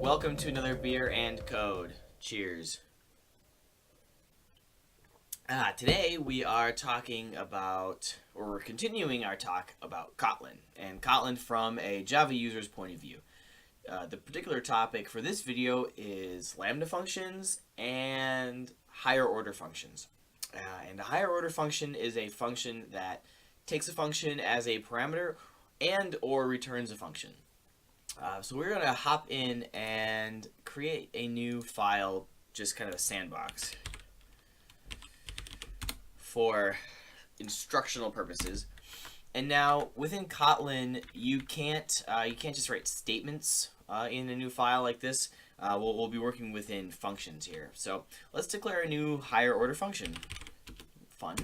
welcome to another Beer and Code. Cheers. Today we are talking about, or we're continuing our talk about Kotlin, and Kotlin from a Java user's point of view. The particular topic for this video is Lambda functions and higher order functions. And a higher order function is a function that takes a function as a parameter and or returns a function. So we're going to hop in and create a new file, just kind of a sandbox for instructional purposes. And now within Kotlin, you can't just write statements in a new file like this. We'll be working within functions here. So let's declare a new higher order function. Fun.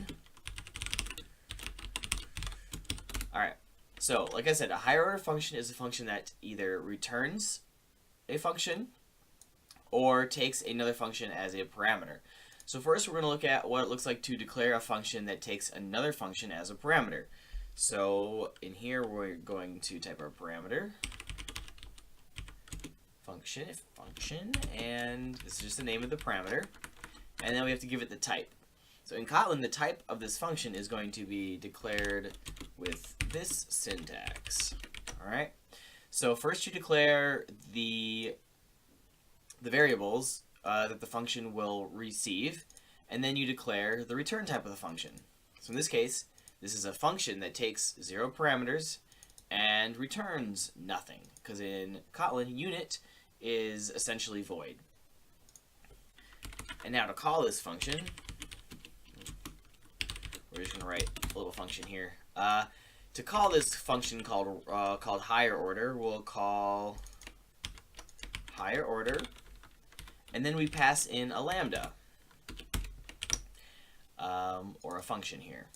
All right. So, like I said, a higher order function is a function that either returns a function or takes another function as a parameter. So first we're going to look at what it looks like to declare a function that takes another function as a parameter. So in here we're going to type our parameter, function, and this is just the name of the parameter, and then we have to give it the type. So in Kotlin, the type of this function is going to be declared with this syntax. All right. So first you declare the variables that the function will receive, and then you declare the return type of the function. So in this case, this is a function that takes 0 parameters and returns nothing, because in Kotlin, unit is essentially void. And now to call this function, we're just going to write a little function here. To call this function called higher order, we'll call higher order, and then we pass in a lambda, or a function here.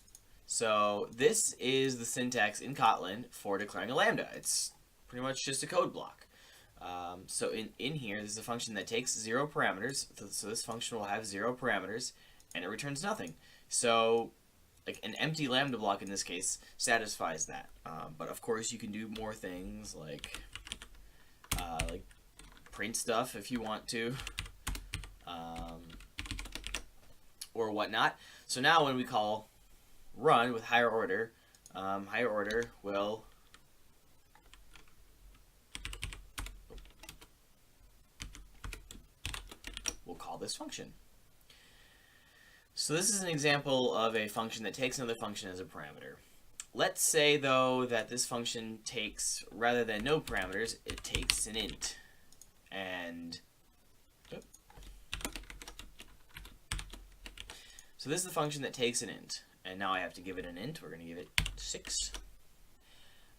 So this is the syntax in Kotlin for declaring a lambda. It's pretty much just a code block. So in here, this is a function that takes 0 parameters. So this function will have 0 parameters, and it returns nothing. So like an empty lambda block in this case satisfies that. But of course, you can do more things like print stuff if you want to, or whatnot. So now when we call run with higher order will call this function. So this is an example of a function that takes another function as a parameter. Let's say, though, that this function takes, rather than no parameters, it takes an int. And so this is the function that takes an int. And now I have to give it an int. We're going to give it 6.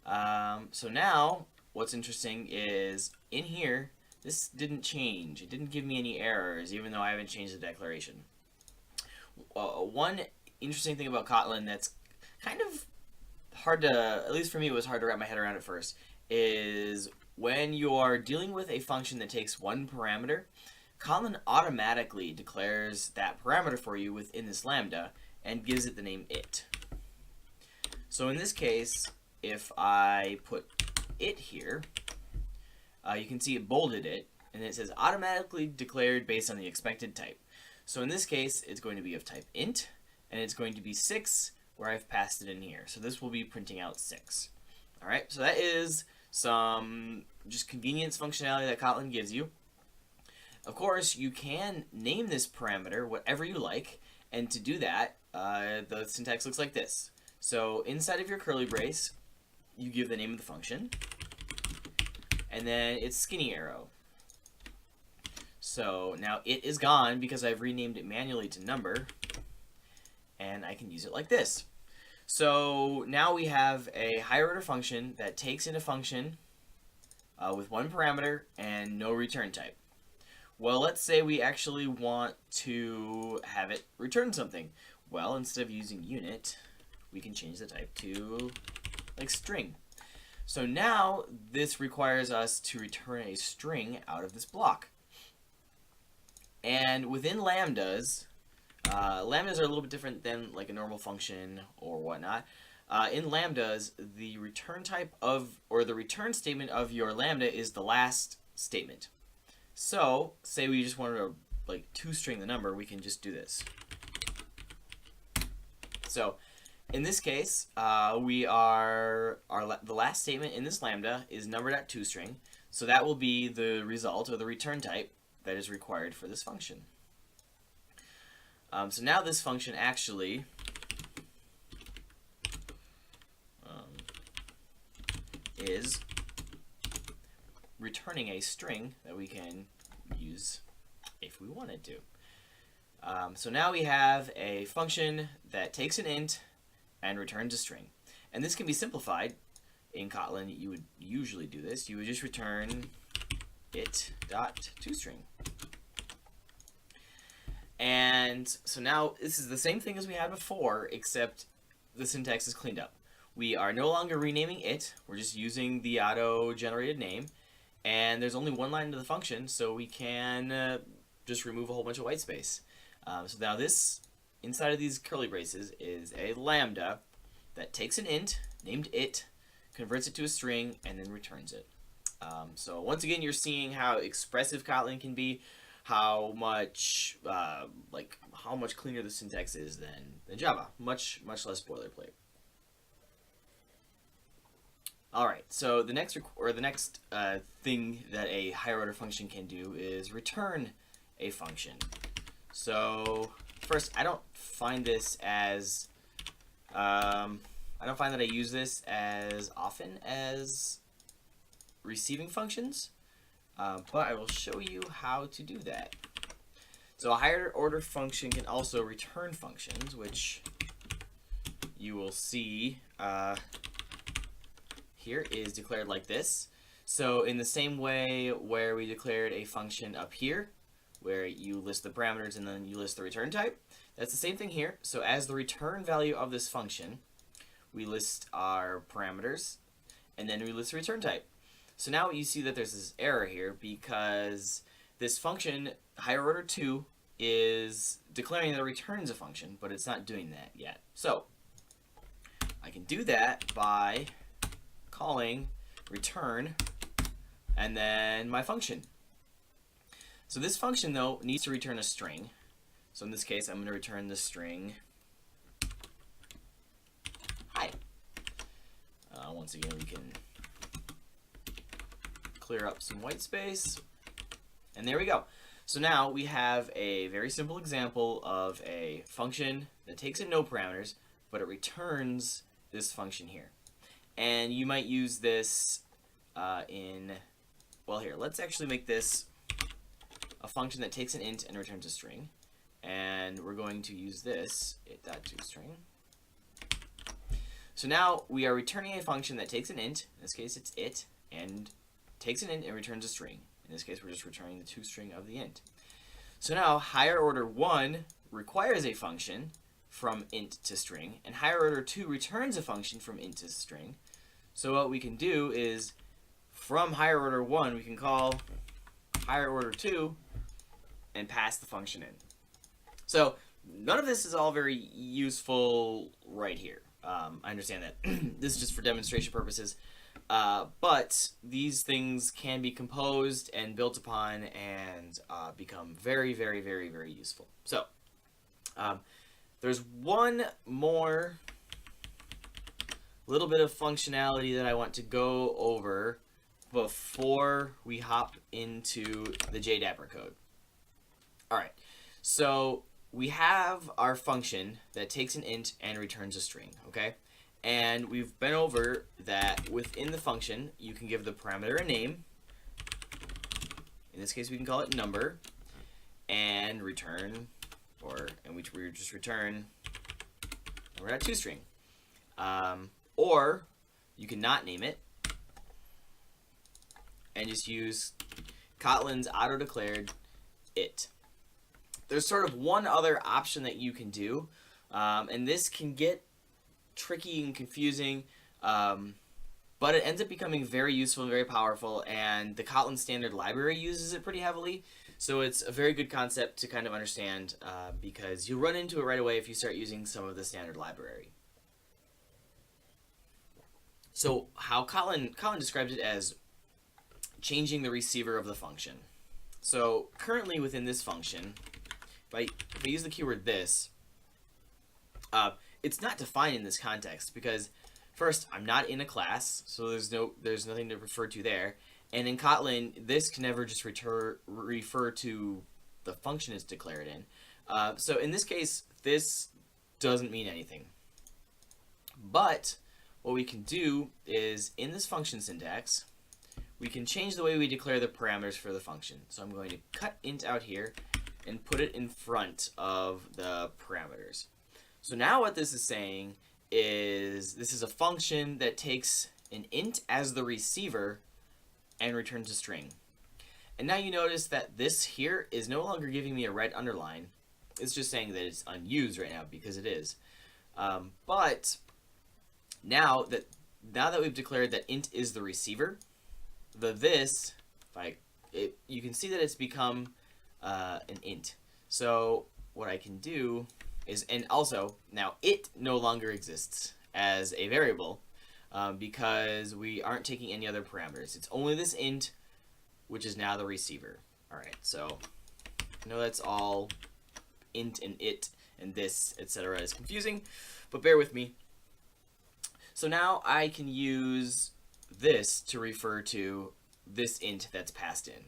So now, what's interesting is, in here, this didn't change. It didn't give me any errors, even though I haven't changed the declaration. One interesting thing about Kotlin that's kind of hard to, at least for me, it was hard to wrap my head around at first, is when you're dealing with a function that takes one parameter, Kotlin automatically declares that parameter for you within this lambda and gives it the name it. So in this case, if I put it here, you can see it bolded it, and it says automatically declared based on the expected type. So in this case, it's going to be of type int, and it's going to be 6, where I've passed it in here. So this will be printing out 6. All right, so that is some just convenience functionality that Kotlin gives you. Of course, you can name this parameter whatever you like, and to do that, the syntax looks like this. So inside of your curly brace, you give the name of the function, and then its skinny arrow. So now it is gone because I've renamed it manually to number, and I can use it like this. So now we have a higher order function that takes in a function with one parameter and no return type. Well, let's say we actually want to have it return something. Well, instead of using unit, we can change the type to like string. So now this requires us to return a string out of this block. And within lambdas, lambdas are a little bit different than like a normal function or whatnot. In lambdas, the return type of, or the return statement of your lambda is the last statement. So say we just wanted to like toString the number, we can just do this. So in this case, the last statement in this lambda is number.toString, so that will be the result or the return type that is required for this function. So now this function actually is returning a string that we can use if we wanted to. So now we have a function that takes an int and returns a string. And this can be simplified. In Kotlin, you would usually do this. You would just return it.toString. And so now this is the same thing as we had before, except the syntax is cleaned up. We are no longer renaming it. We're just using the auto-generated name. And there's only one line into the function, so we can just remove a whole bunch of white space. So now this, inside of these curly braces, is a lambda that takes an int, named it, converts it to a string, and then returns it. So once again, you're seeing how expressive Kotlin can be, how much cleaner the syntax is than Java. Much less boilerplate. All right, so the next thing that a higher order function can do is return a function. So first, I don't find that I use this as often as receiving functions, but I will show you how to do that. So a higher order function can also return functions, which you will see here is declared like this. So in the same way where we declared a function up here, where you list the parameters and then you list the return type, that's the same thing here. So as the return value of this function, we list our parameters and then we list the return type. So now you see that there's this error here because this function, higher order 2, is declaring that it returns a function, but it's not doing that yet. So I can do that by calling return and then my function. So this function, though, needs to return a string. So in this case, I'm going to return the string hi. Once again, we can clear up some white space. And there we go. So now we have a very simple example of a function that takes in no parameters, but it returns this function here. And you might use this well, here, let's actually make this a function that takes an int and returns a string. And we're going to use this, it.toString. So now we are returning a function that takes an int, in this case it's it, and takes an int and returns a string. In this case, we're just returning the toString of the int. So now higher order 1 requires a function from int to string, and higher order 2 returns a function from int to string. So what we can do is, from higher order 1, we can call higher order 2 and pass the function in. So none of this is all very useful right here. I understand that this is just for demonstration purposes, but these things can be composed and built upon and become very, very, very, very useful. So there's one more little bit of functionality that I want to go over before we hop into the JDapper code. All right, so we have our function that takes an int and returns a string, okay? And we've been over that within the function, you can give the parameter a name. In this case, we can call it number, and return, and we just return number.toString. Or you can not name it and just use Kotlin's auto-declared it. There's sort of one other option that you can do, and this can get tricky and confusing, but it ends up becoming very useful and very powerful, and the Kotlin standard library uses it pretty heavily, so it's a very good concept to kind of understand because you run into it right away if you start using some of the standard library. So how Kotlin describes it as changing the receiver of the function. So currently within this function, if I use the keyword this, it's not defined in this context because first, I'm not in a class, so there's nothing to refer to there. And in Kotlin, this can never just refer to the function it's declared in. So in this case, this doesn't mean anything. But what we can do is in this function syntax, we can change the way we declare the parameters for the function. So I'm going to cut int out here and put it in front of the parameters. So now what this is saying is this is a function that takes an int as the receiver and returns a string. And now you notice that this here is no longer giving me a red underline. It's just saying that it's unused right now because it is. But now that we've declared that int is the receiver, you can see that it's become an int. So what I can do is, and also now it no longer exists as a variable because we aren't taking any other parameters. It's only this int, which is now the receiver. All right, so I know that's all int and it and this, etc. is confusing, but bear with me. So now I can use this to refer to this int that's passed in.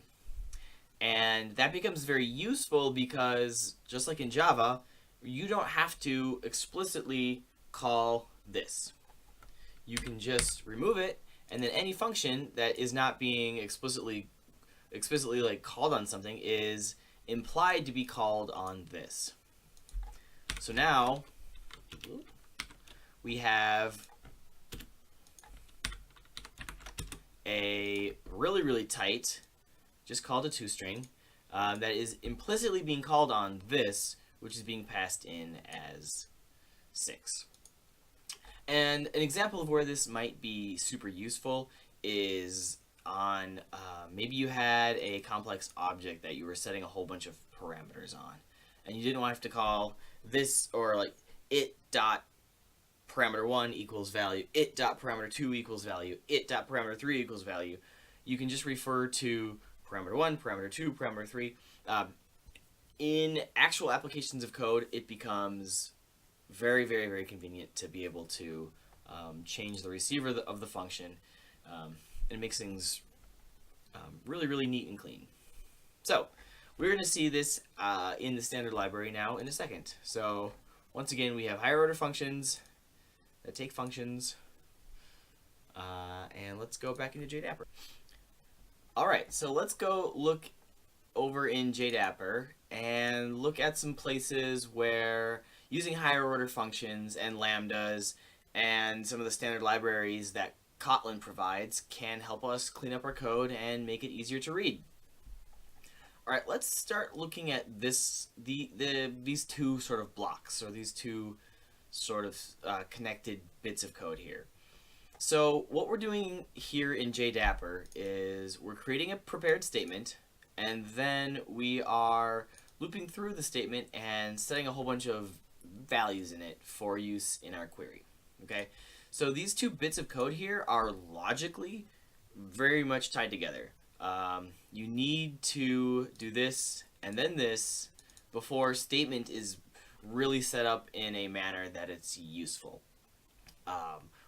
And that becomes very useful because just like in Java, you don't have to explicitly call this. You can just remove it, and then any function that is not being explicitly like called on something is implied to be called on this. So now we have a really tight, just called a toString, that is implicitly being called on this, which is being passed in as 6. And an example of where this might be super useful is on maybe you had a complex object that you were setting a whole bunch of parameters on, and you didn't want to have to call this or like it dot parameter 1 equals value, it dot parameter 2 equals value, it dot parameter 3 equals value. You can just refer to parameter 1, parameter 2, parameter 3. In actual applications of code, it becomes very convenient to be able to change the receiver of the function and makes things really neat and clean. So we're going to see this in the standard library now in a second. So once again, we have higher order functions that take functions, and let's go back into JDapper. All right, so let's go look over in JDapper and look at some places where using higher order functions and lambdas and some of the standard libraries that Kotlin provides can help us clean up our code and make it easier to read. All right, let's start looking at these two sort of blocks, or these two sort of connected bits of code here. So what we're doing here in JDapper is we're creating a prepared statement, and then we are looping through the statement and setting a whole bunch of values in it for use in our query. Okay, so these two bits of code here are logically very much tied together. You need to do this and then this before statement is really set up in a manner that it's useful.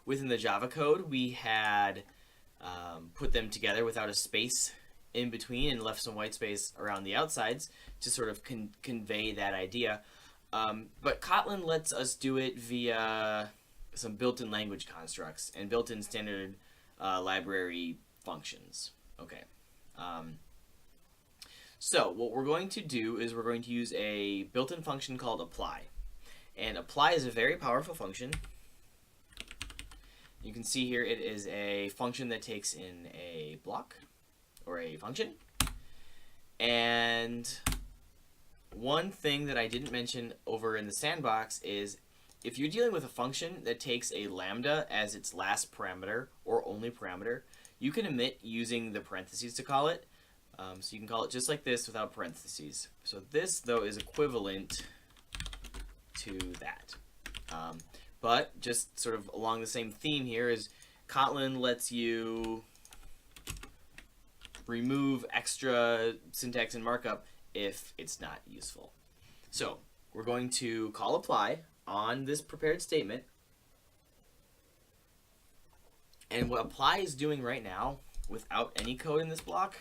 Within the Java code, we had put them together without a space in between and left some white space around the outsides to sort of convey that idea. But Kotlin lets us do it via some built-in language constructs and built-in standard library functions. Okay. So what we're going to do is we're going to use a built-in function called apply. And apply is a very powerful function. You can see here it is a function that takes in a block or a function. And one thing that I didn't mention over in the sandbox is if you're dealing with a function that takes a lambda as its last parameter or only parameter, you can omit using the parentheses to call it. So you can call it just like this without parentheses. So this, though, is equivalent to that. But just sort of along the same theme here is Kotlin lets you remove extra syntax and markup if it's not useful. So we're going to call apply on this prepared statement. And what apply is doing right now, without any code in this block,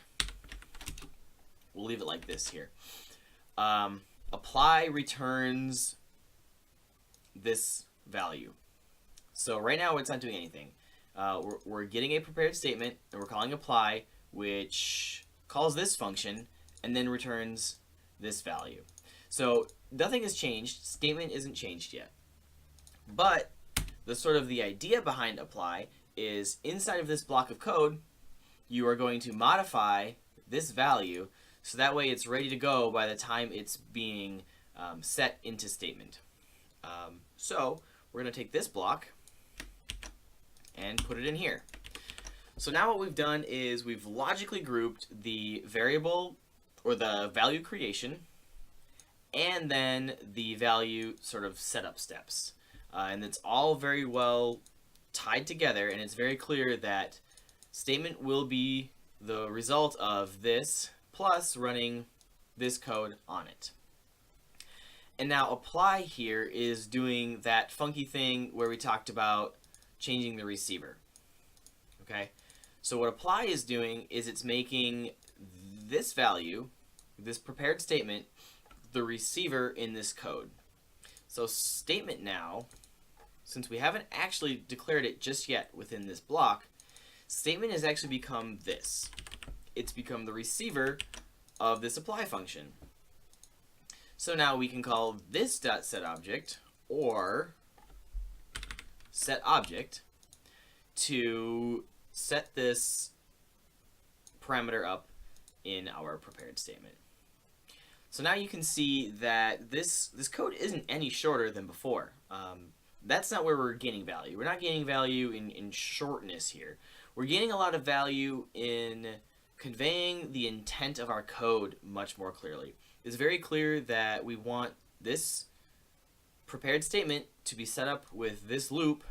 we'll leave it like this here. Apply returns this value. So right now it's not doing anything. We're getting a prepared statement, and we're calling apply, which calls this function, and then returns this value. So nothing has changed. Statement isn't changed yet. But the idea behind apply is inside of this block of code, you are going to modify this value so that way it's ready to go by the time it's being set into statement. So we're going to take this block and put it in here. So now what we've done is we've logically grouped the variable or the value creation and then the value sort of setup steps. And it's all very well tied together, and it's very clear that statement will be the result of this plus running this code on it. And now apply here is doing that funky thing where we talked about changing the receiver. Okay, so what apply is doing is it's making this value, this prepared statement, the receiver in this code. So statement now, since we haven't actually declared it just yet within this block, statement has actually become this. It's become the receiver of this apply function. So now we can call this .setObject or setObject to set this parameter up in our prepared statement. So now you can see that this code isn't any shorter than before. That's not where we're gaining value. We're not gaining value in shortness here. We're gaining a lot of value in conveying the intent of our code much more clearly. It's very clear that we want this prepared statement to be set up with this loop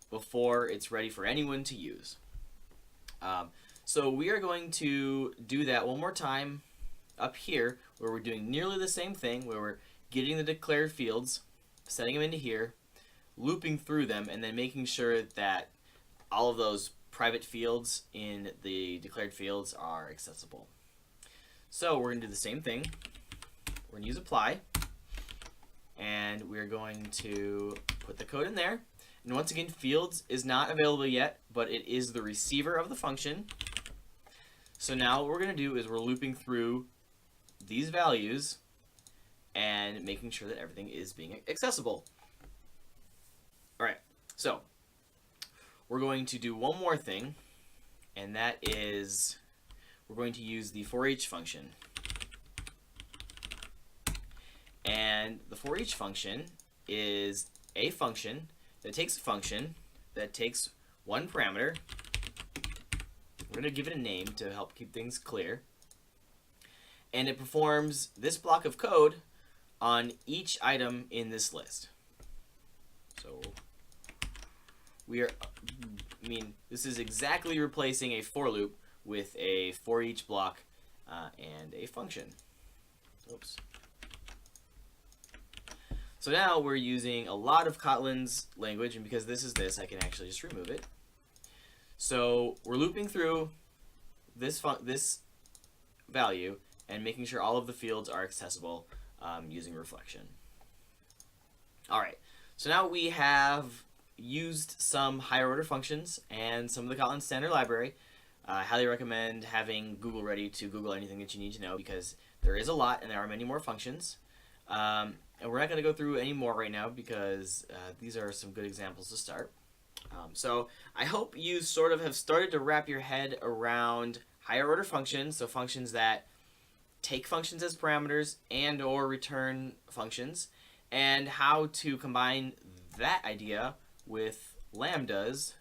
before it's ready for anyone to use. So we are going to do that one more time up here, where we're doing nearly the same thing, where we're getting the declared fields, setting them into here, looping through them, and then making sure that all of those private fields in the declared fields are accessible. So we're going to do the same thing. We're going to use apply, and we're going to put the code in there. And once again, fields is not available yet, but it is the receiver of the function. So now what we're going to do is we're looping through these values and making sure that everything is being accessible. All right, so we're going to do one more thing, and that is we're going to use the for each function. And the for each function is a function that takes a function that takes one parameter. We're going to give it a name to help keep things clear. And it performs this block of code on each item in this list. So this is exactly replacing a for loop with a for each block and a function. Oops. So now we're using a lot of Kotlin's language, and because this is this, I can actually just remove it. So we're looping through this value and making sure all of the fields are accessible using reflection. All right, so now we have used some higher order functions and some of the Kotlin standard library. I highly recommend having Google ready to Google anything that you need to know, because there is a lot and there are many more functions. And we're not going to go through any more right now because these are some good examples to start. So I hope you sort of have started to wrap your head around higher order functions, so functions that take functions as parameters and or return functions, and how to combine that idea with lambdas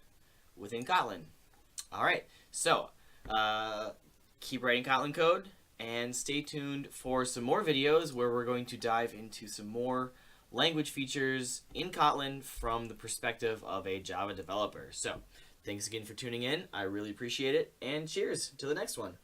within Kotlin. All right, so keep writing Kotlin code and stay tuned for some more videos where we're going to dive into some more language features in Kotlin from the perspective of a Java developer. So thanks again for tuning in. I really appreciate it, and cheers to the next one.